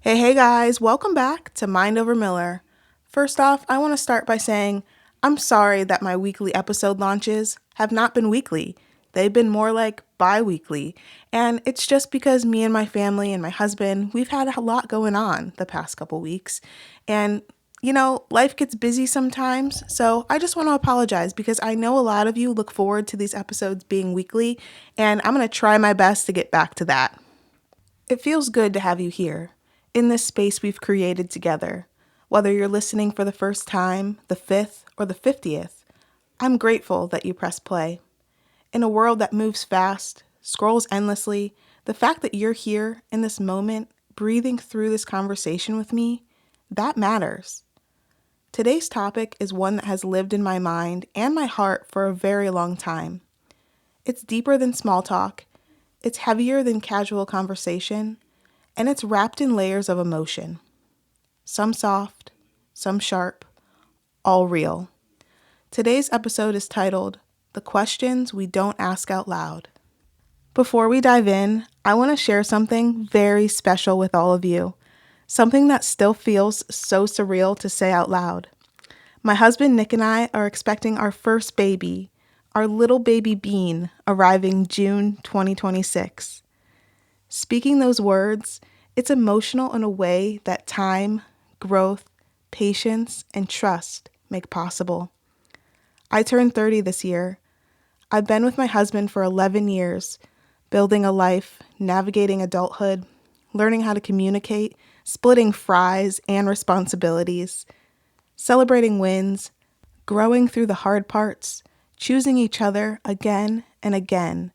Hey guys, welcome back to Mind Over Miller. First off, I want to start by saying I'm sorry that my weekly episode launches have not been weekly. They've been more like bi-weekly, and it's just because me and my family and my husband, we've had a lot going on the past couple weeks. And life gets busy sometimes, so I just want to apologize because I know a lot of you look forward to these episodes being weekly, and I'm going to try my best to get back to that. It feels good to have you here, in this space we've created together. Whether you're listening for the first time, the 5th, or the 50th, I'm grateful that you press play. In a world that moves fast, scrolls endlessly, the fact that you're here in this moment, breathing through this conversation with me, that matters. Today's topic is one that has lived in my mind and my heart for a very long time. It's deeper than small talk, it's heavier than casual conversation, and it's wrapped in layers of emotion. Some soft, some sharp, all real. Today's episode is titled, The Questions We Don't Ask Out Loud. Before we dive in, I want to share something very special with all of you. Something that still feels so surreal to say out loud. My husband Nick and I are expecting our first baby, our little baby Bean, arriving June 2026. Speaking those words, it's emotional in a way that time, growth, patience, and trust make possible. I turned 30 this year. I've been with my husband for 11 years, building a life, navigating adulthood, learning how to communicate, splitting fries and responsibilities, celebrating wins, growing through the hard parts, choosing each other again and again.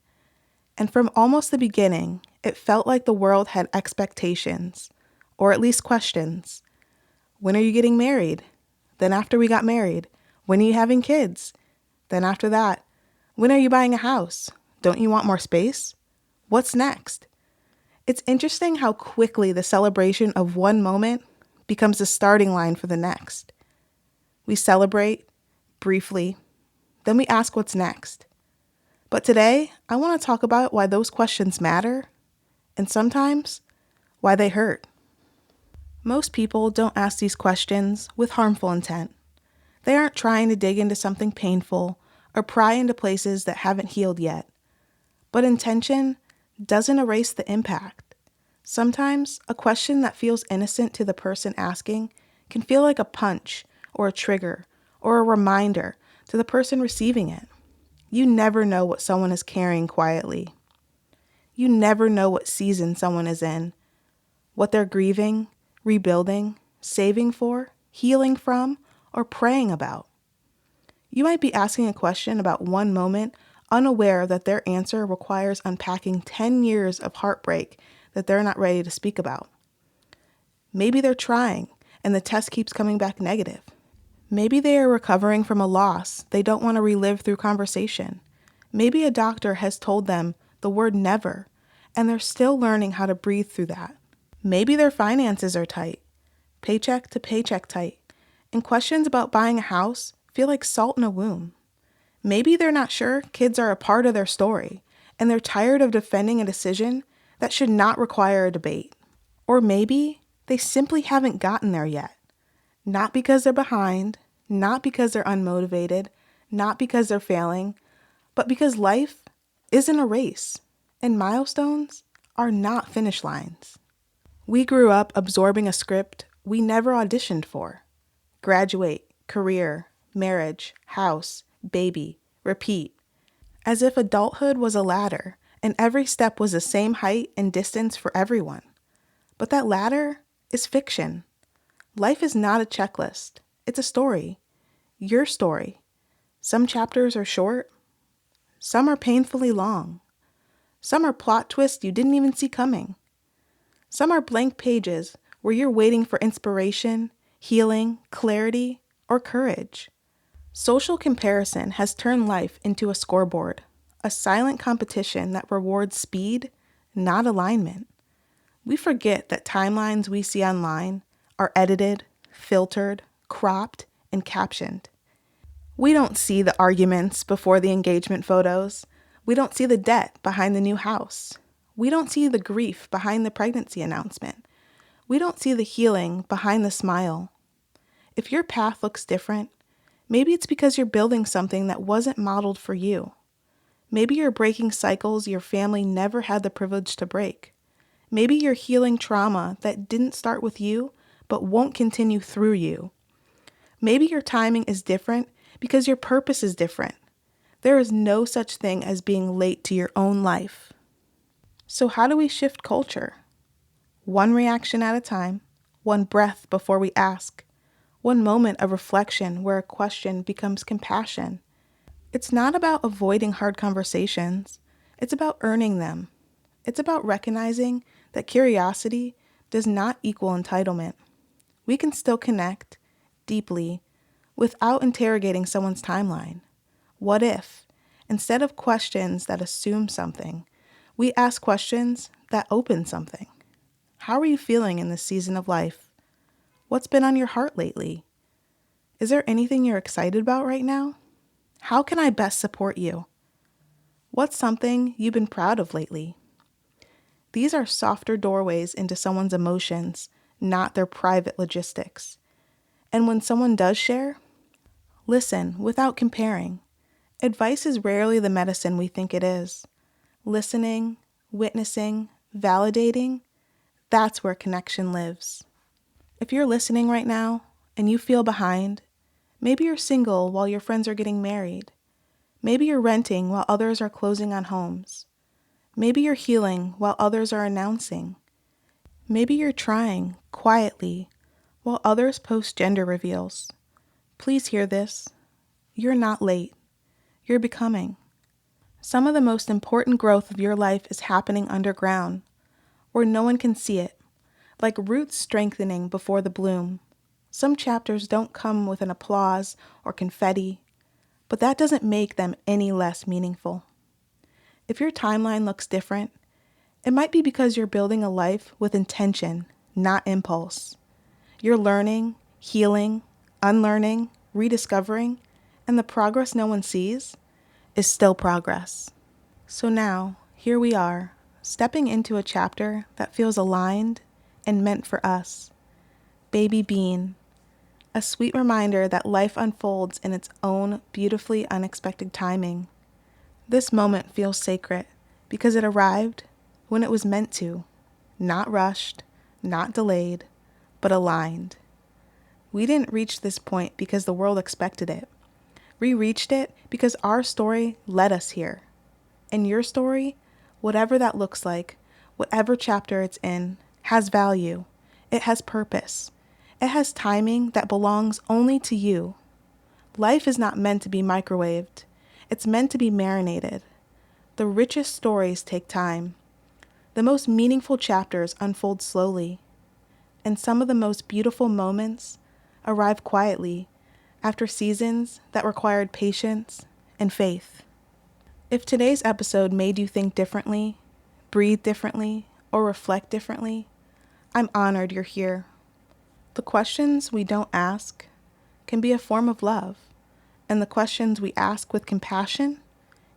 And from almost the beginning, it felt like the world had expectations, or at least questions. When are you getting married? Then after we got married, when are you having kids? Then after that, when are you buying a house? Don't you want more space? What's next? It's interesting how quickly the celebration of one moment becomes the starting line for the next. We celebrate, briefly, then we ask what's next. But today, I want to talk about why those questions matter, and sometimes, why they hurt. Most people don't ask these questions with harmful intent. They aren't trying to dig into something painful or pry into places that haven't healed yet. But intention doesn't erase the impact. Sometimes, a question that feels innocent to the person asking can feel like a punch or a trigger or a reminder to the person receiving it. You never know what someone is carrying quietly. You never know what season someone is in, what they're grieving, rebuilding, saving for, healing from, or praying about. You might be asking a question about one moment, unaware that their answer requires unpacking 10 years of heartbreak that they're not ready to speak about. Maybe they're trying, and the test keeps coming back negative. Maybe they are recovering from a loss they don't want to relive through conversation. Maybe a doctor has told them the word never, and they're still learning how to breathe through that. Maybe their finances are tight, paycheck to paycheck tight, and questions about buying a house feel like salt in a wound. Maybe they're not sure kids are a part of their story, and they're tired of defending a decision that should not require a debate. Or maybe they simply haven't gotten there yet. Not because they're behind, not because they're unmotivated, not because they're failing, but because life isn't a race, and milestones are not finish lines. We grew up absorbing a script we never auditioned for. Graduate, career, marriage, house, baby, repeat. As if adulthood was a ladder, and every step was the same height and distance for everyone. But that ladder is fiction. Life is not a checklist. It's a story. Your story. Some chapters are short. Some are painfully long. Some are plot twists you didn't even see coming. Some are blank pages where you're waiting for inspiration, healing, clarity, or courage. Social comparison has turned life into a scoreboard, a silent competition that rewards speed, not alignment. We forget that timelines we see online are edited, filtered, cropped, and captioned. We don't see the arguments before the engagement photos. We don't see the debt behind the new house. We don't see the grief behind the pregnancy announcement. We don't see the healing behind the smile. If your path looks different, maybe it's because you're building something that wasn't modeled for you. Maybe you're breaking cycles your family never had the privilege to break. Maybe you're healing trauma that didn't start with you, but won't continue through you. Maybe your timing is different because your purpose is different. There is no such thing as being late to your own life. So how do we shift culture? One reaction at a time, one breath before we ask, one moment of reflection where a question becomes compassion. It's not about avoiding hard conversations. It's about earning them. It's about recognizing that curiosity does not equal entitlement. We can still connect deeply without interrogating someone's timeline. What if, instead of questions that assume something, we ask questions that open something? How are you feeling in this season of life? What's been on your heart lately? Is there anything you're excited about right now? How can I best support you? What's something you've been proud of lately? These are softer doorways into someone's emotions, not their private logistics. And when someone does share, listen without comparing. Advice is rarely the medicine we think it is. Listening, witnessing, validating, that's where connection lives. If you're listening right now and you feel behind, maybe you're single while your friends are getting married. Maybe you're renting while others are closing on homes. Maybe you're healing while others are announcing. Maybe you're trying quietly while others post gender reveals. Please hear this. You're not late. You're becoming. Some of the most important growth of your life is happening underground, where no one can see it, like roots strengthening before the bloom. Some chapters don't come with an applause or confetti, but that doesn't make them any less meaningful. If your timeline looks different, it might be because you're building a life with intention, not impulse. You're learning, healing, unlearning, rediscovering, and the progress no one sees is still progress. So now, here we are, stepping into a chapter that feels aligned and meant for us. Baby Bean, a sweet reminder that life unfolds in its own beautifully unexpected timing. This moment feels sacred because it arrived when it was meant to, not rushed, not delayed, but aligned. We didn't reach this point because the world expected it. We reached it because our story led us here. And your story, whatever that looks like, whatever chapter it's in, has value. It has purpose. It has timing that belongs only to you. Life is not meant to be microwaved. It's meant to be marinated. The richest stories take time. The most meaningful chapters unfold slowly. And some of the most beautiful moments arrive quietly after seasons that required patience and faith. If today's episode made you think differently, breathe differently, or reflect differently, I'm honored you're here. The questions we don't ask can be a form of love, and the questions we ask with compassion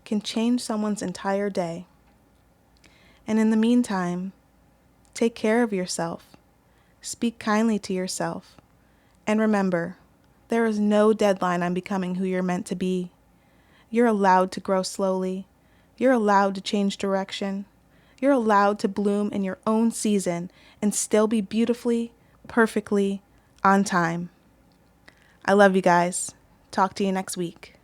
can change someone's entire day. And in the meantime, take care of yourself, speak kindly to yourself, and remember, there is no deadline on becoming who you're meant to be. You're allowed to grow slowly. You're allowed to change direction. You're allowed to bloom in your own season and still be beautifully, perfectly on time. I love you guys. Talk to you next week.